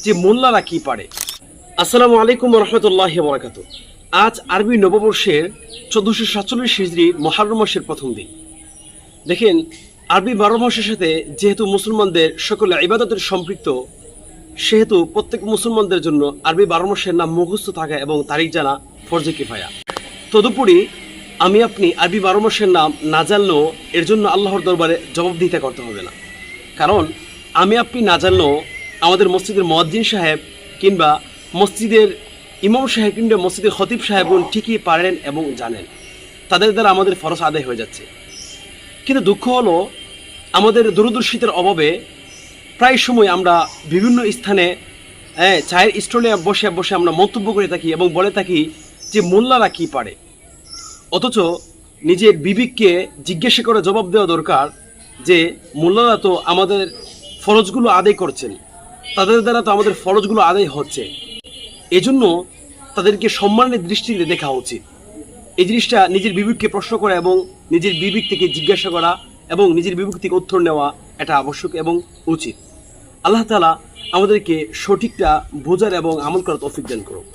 যে মোল্লারা কি পারে। আসসালামু আলাইকুম রহমতুল্লাহি ওয়া বারাকাতুহু। আজ আরবি নববর্ষের 1447 হিজরি মুহররম মাসের প্রথম দিন। দেখেন, আরবি 12 মাসের সাথে যেহেতু মুসলমানদের সকল ইবাদতের সম্পৃক্ত, সেহেতু প্রত্যেক মুসলমানদের জন্য আরবি 12 মাসের নাম মুখস্থ থাকা এবং তারিখ জানা ফরজে কিফায়া। তদুপরি আমি আপনি আরবি 12 মাসের নাম না জানলেও এর জন্য আল্লাহর দরবারে জবাবদিহিতা করতে হবে না। কারণ আমি আপনি না জানলেও আমাদের মসজিদের মুয়াজ্জিন সাহেব কিংবা মসজিদের ইমাম সাহেব কিংবা মসজিদের খতিব সাহেবগণ ঠিকই পারেন এবং জানেন, তাদের দ্বারা আমাদের ফরজ আদায় হয়ে যাচ্ছে। কিন্তু দুঃখ হলো, আমাদের দূরদর্শিতার অভাবে প্রায় সময় আমরা বিভিন্ন স্থানে চায়ের স্টলে বসে বসে আমরা মন্তব্য করে থাকি এবং বলে থাকি যে মোল্লারা কি পারে। অথচ নিজের বিবেককে জিজ্ঞাসা করে জবাব দেওয়া দরকার যে মোল্লারা তো আমাদের ফরজগুলো আদায় করছেন, তাদের দ্বারা তো আমাদের ফরজগুলো আদায় হচ্ছে, এজন্য তাদেরকে সম্মানের দৃষ্টিতে দেখা উচিত। এই জিনিসটা নিজের বিবেককে প্রশ্ন করা এবং নিজের বিবেক থেকে জিজ্ঞাসা করা এবং নিজের বিবেক থেকে উত্তর নেওয়া এটা আবশ্যক এবং উচিত। আল্লাহ তাআলা আমাদেরকে সঠিকটা বোঝার এবং আমল করার তৌফিক দান করুন।